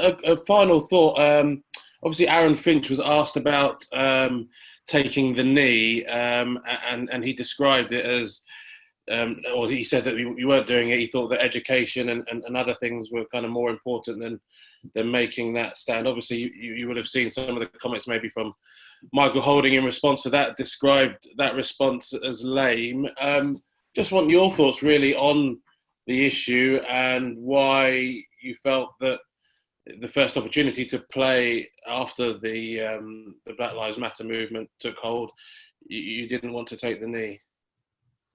a final thought. Obviously, Aaron Finch was asked about taking the knee, and he described it as, or he said that you weren't doing it. He thought that education and other things were kind of more important than making that stand. Obviously, you would have seen some of the comments maybe from Michael Holding in response to that, described that response as lame. Just want your thoughts really on the issue and why you felt that the first opportunity to play after the Black Lives Matter movement took hold, you didn't want to take the knee.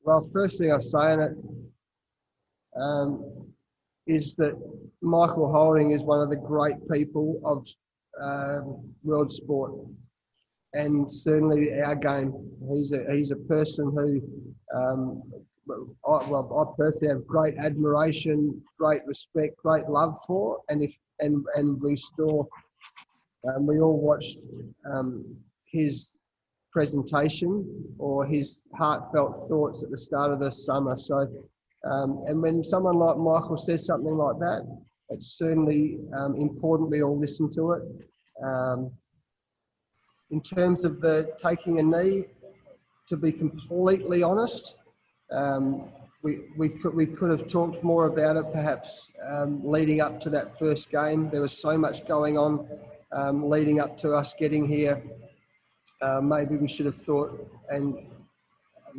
Well, first thing I say in it is that Michael Holding is one of the great people of world sport, and certainly our game. He's a person who I personally have great admiration, great respect, great love for, and we all watched his presentation or his heartfelt thoughts at the start of the summer. So, and when someone like Michael says something like that, it's certainly important we all listen to it. In terms of the taking a knee, to be completely honest, we could have talked more about it perhaps leading up to that first game. There was so much going on leading up to us getting here. Maybe we should have thought and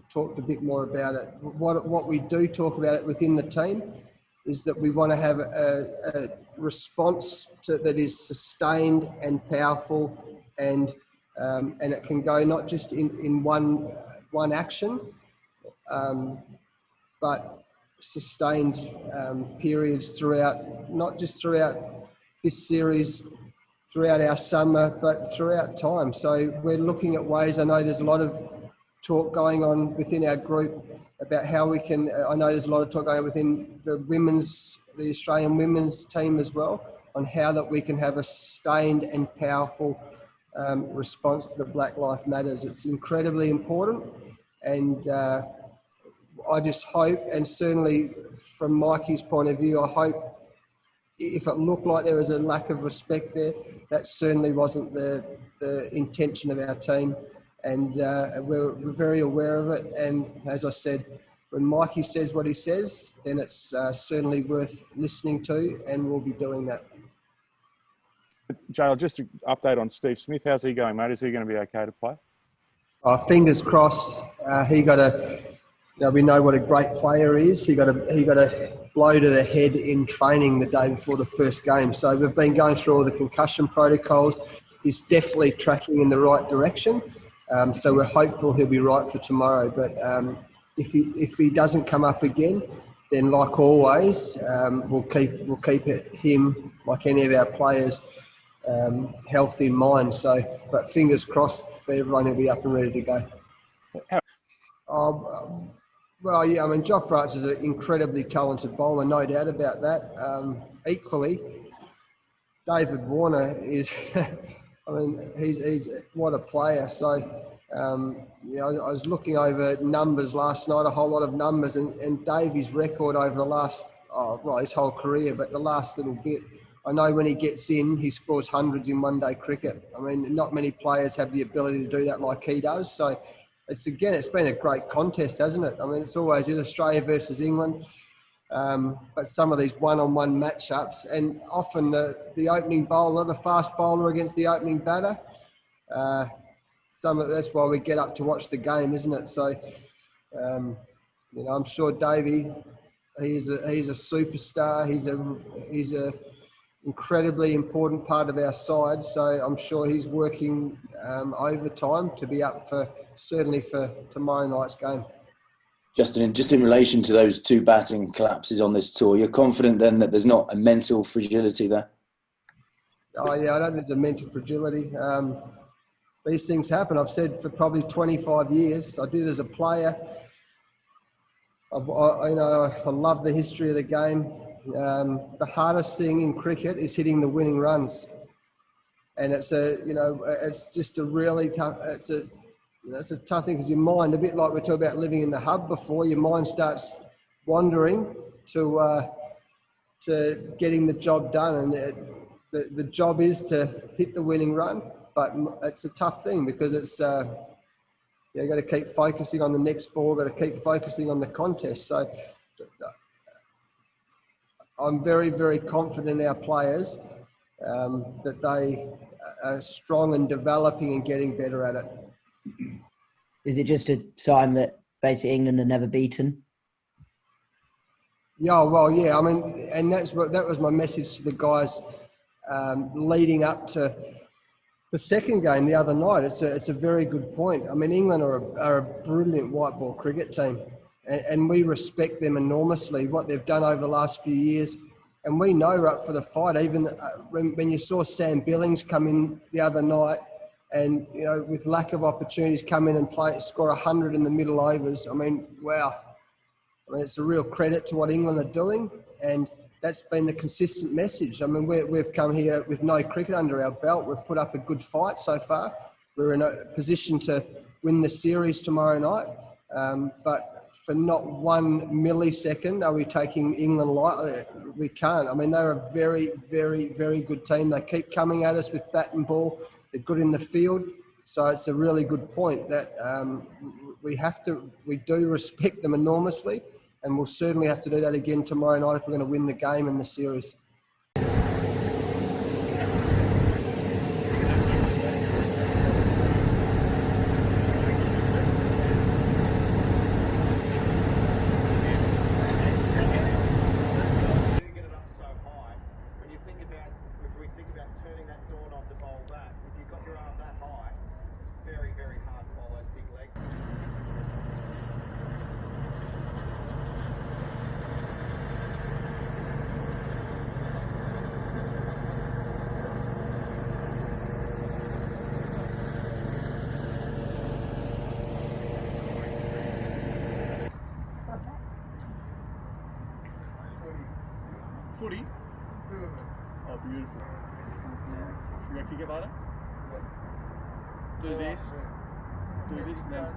talked a bit more about it. What we do talk about it within the team is that we want to have a response that is sustained and powerful, and it can go not just in one action, but sustained periods throughout, not just throughout this series, throughout our summer, but throughout time. So we're looking at ways. I know there's a lot of talk going on within our group about how we can, I know there's a lot of talk going on within the Australian women's team as well, on how that we can have a sustained and powerful response to the Black Lives Matters. It's incredibly important, and I just hope, and certainly from Mikey's point of view, I hope if it looked like there was a lack of respect there, that certainly wasn't the intention of our team, and we're very aware of it. And as I said, when Mikey says what he says, then it's certainly worth listening to, and we'll be doing that. Jale, just an update on Steve Smith. How's he going, mate? Is he going to be okay to play? Fingers crossed. We know what a great player he is. He got a blow to the head in training the day before the first game. So we've been going through all the concussion protocols. He's definitely tracking in the right direction. So we're hopeful he'll be right for tomorrow. But if he doesn't come up again, then like always, we'll keep him, like any of our players, health in mind. So, but fingers crossed for everyone, he'll be up and ready to go. Well, yeah, I mean, Joff Archer is an incredibly talented bowler, no doubt about that. Equally, David Warner is, I mean, he's what a player. So, I was looking over numbers last night, a whole lot of numbers, and Davey's record over the last, his whole career, but the last little bit, I know when he gets in, he scores hundreds in one-day cricket. I mean, not many players have the ability to do that like he does. So, it's been a great contest, hasn't it? I mean, it's always in Australia versus England, but some of these one-on-one matchups, and often the opening bowler, the fast bowler against the opening batter, that's why we get up to watch the game, isn't it? So, I'm sure Davey, he's a superstar. He's a incredibly important part of our side. So I'm sure he's working overtime to be up certainly for tomorrow night's game. Justin, just in relation to those two batting collapses on this tour, you're confident then that there's not a mental fragility there? Oh yeah, I don't think there's a mental fragility. These things happen. I've said for probably 25 years. I did as a player. I love the history of the game. The hardest thing in cricket is hitting the winning runs, and it's just a really tough. It's a tough thing because your mind, a bit like we talked about living in the hub before, your mind starts wandering to getting the job done, and the job is to hit the winning run, but it's a tough thing because it's you've got to keep focusing on the next ball, got to keep focusing on the contest. So I'm very, very confident in our players that they are strong and developing and getting better at it. Is it just a sign that basically England are never beaten? Yeah, well, yeah. I mean, and that was my message to the guys leading up to the second game the other night. It's a very good point. I mean, England are a brilliant white ball cricket team, and we respect them enormously, what they've done over the last few years. And we know we're up for the fight. Even when you saw Sam Billings come in the other night, and with lack of opportunities, come in and score 100 in the middle overs. I mean, wow. I mean, it's a real credit to what England are doing, and that's been the consistent message. I mean, we've come here with no cricket under our belt. We've put up a good fight so far. We're in a position to win the series tomorrow night, but for not 1 millisecond are we taking England lightly. We can't. I mean, they're a very, very, very good team. They keep coming at us with bat and ball. They're good in the field. So it's a really good point that we do respect them enormously. And we'll certainly have to do that again tomorrow night if we're going to win the game and the series. Footy? Oh, beautiful. You reckon you get later? Do this, and then...